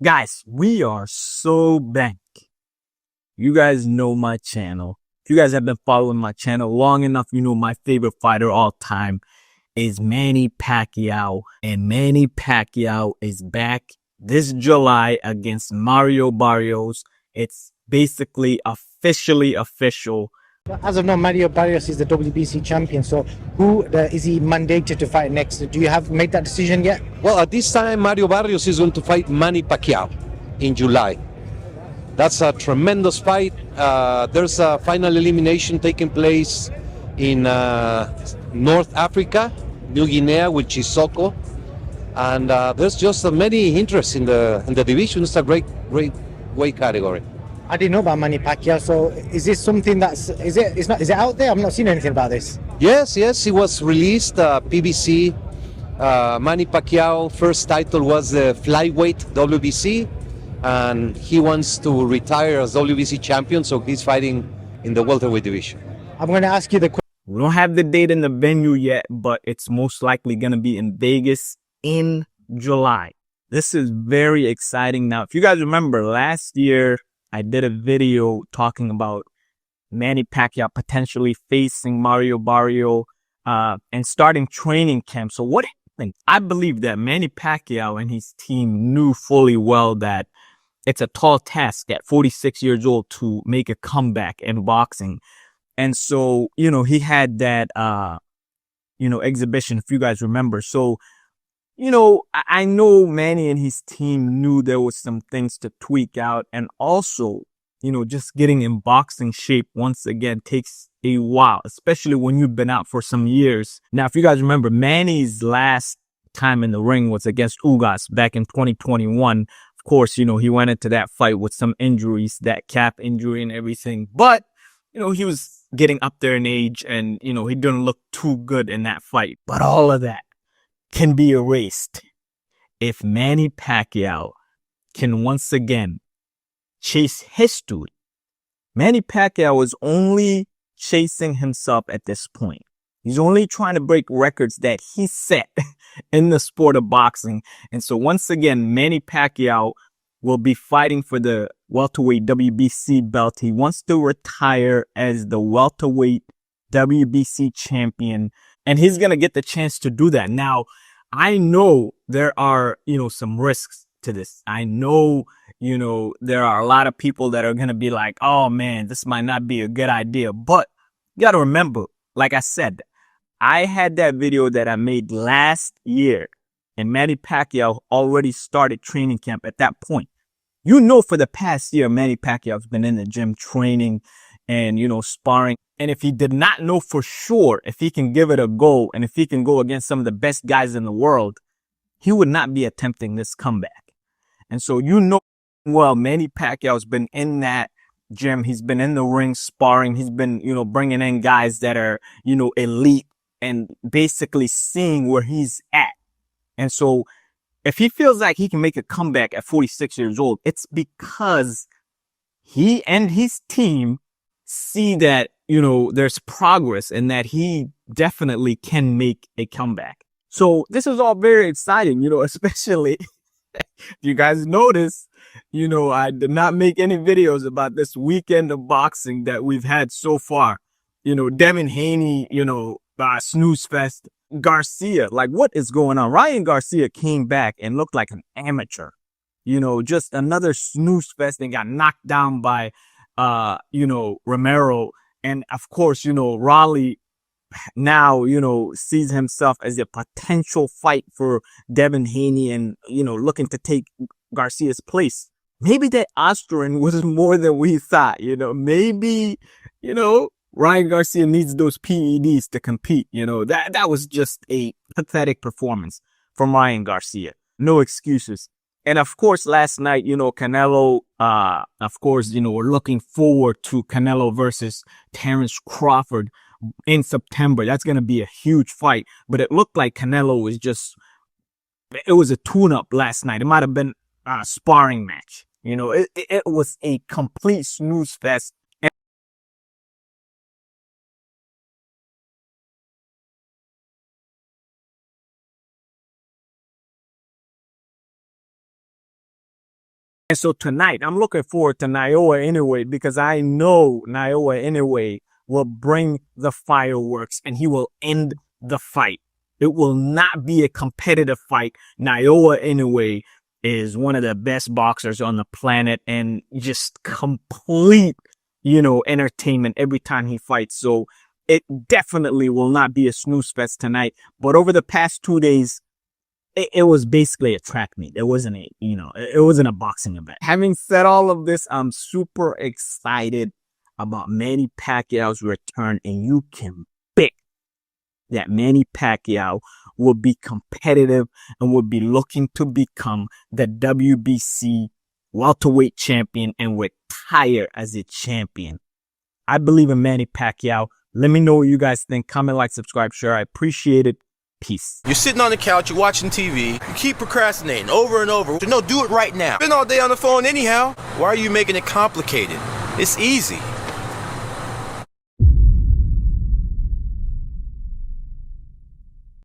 Guys, we are so back. You guys know my channel. If you guys have been following my channel long enough, you know my favorite fighter all time is Manny Pacquiao. And Manny Pacquiao is back this July against Mario Barrios. It's basically officially official. As of now, Mario Barrios is the WBC champion. So, who is he mandated to fight next? Do you have made that decision yet? Well, at this time, Mario Barrios is going to fight Manny Pacquiao in July. That's a tremendous fight. There's a final elimination taking place in North Africa, New Guinea, with Chisoko, and there's just many interests in the division. It's a great weight category. I didn't know about Manny Pacquiao. So, is this something is it out there? I've not seen anything about this. Yes, he was released. PBC. Manny Pacquiao first title was the flyweight WBC, and he wants to retire as WBC champion, so he's fighting in the welterweight division. I'm going to ask you the question. We don't have the date and the venue yet, but it's most likely going to be in Vegas in July. This is very exciting. Now, if you guys remember last year, I did a video talking about Manny Pacquiao potentially facing Mario Barrios and starting training camp. So what happened? I believe that Manny Pacquiao and his team knew fully well that it's a tall task at 46 years old to make a comeback in boxing. And so, he had that, exhibition, if you guys remember. So, I know Manny and his team knew there was some things to tweak out. And also, just getting in boxing shape once again takes a while, especially when you've been out for some years. Now, if you guys remember, Manny's last time in the ring was against Ugas back in 2021. Of course, he went into that fight with some injuries, that calf injury and everything. But, he was getting up there in age and, he didn't look too good in that fight. But all of that can be erased if Manny Pacquiao can once again chase history. Manny Pacquiao is only chasing himself at this point. He's only trying to break records that he set in the sport of boxing. And so once again, Manny Pacquiao will be fighting for the welterweight WBC belt. He wants to retire as the welterweight WBC champion, and he's going to get the chance to do that. Now, I know there are, some risks to this. I know, there are a lot of people that are going to be like, oh man, this might not be a good idea. But you got to remember, like I said, I had that video that I made last year, and Manny Pacquiao already started training camp at that point. For the past year, Manny Pacquiao's been in the gym training and, sparring. And if he did not know for sure if he can give it a go and if he can go against some of the best guys in the world, he would not be attempting this comeback. And so, well, Manny Pacquiao's been in that gym. He's been in the ring sparring. He's been, bringing in guys that are, elite and basically seeing where he's at. And so if he feels like he can make a comeback at 46 years old, it's because he and his team see that, there's progress and that he definitely can make a comeback. So this is all very exciting, especially if you guys notice, I did not make any videos about this weekend of boxing that we've had so far. Devin Haney, snooze fest. Garcia, like what is going on? Ryan Garcia came back and looked like an amateur, just another snooze fest and got knocked down by, Romero. And of course, Rolly now, sees himself as a potential fight for Devin Haney and, looking to take Garcia's place. Maybe that Austrian was more than we thought, maybe, Ryan Garcia needs those PEDs to compete. That was just a pathetic performance from Ryan Garcia. No excuses. And of course, last night, Canelo, we're looking forward to Canelo versus Terence Crawford in September. That's going to be a huge fight. But it looked like Canelo was it was a tune-up last night. It might have been a sparring match. It was a complete snooze fest. And so tonight, I'm looking forward to Naoya Inoue because I know Naoya Inoue will bring the fireworks and he will end the fight. It will not be a competitive fight. Naoya Inoue is one of the best boxers on the planet and just complete, entertainment every time he fights. So it definitely will not be a snooze fest tonight. But over the past 2 days, it was basically a track meet. It wasn't it wasn't a boxing event. Having said all of this, I'm super excited about Manny Pacquiao's return, and you can bet that Manny Pacquiao will be competitive and will be looking to become the WBC welterweight champion and retire as a champion. I believe in Manny Pacquiao. Let me know what you guys think. Comment, like, subscribe, share. I appreciate it. Peace. You're sitting on the couch, you're watching TV, you keep procrastinating over and over. No, do it right now. Been all day on the phone anyhow. Why are you making it complicated? It's easy.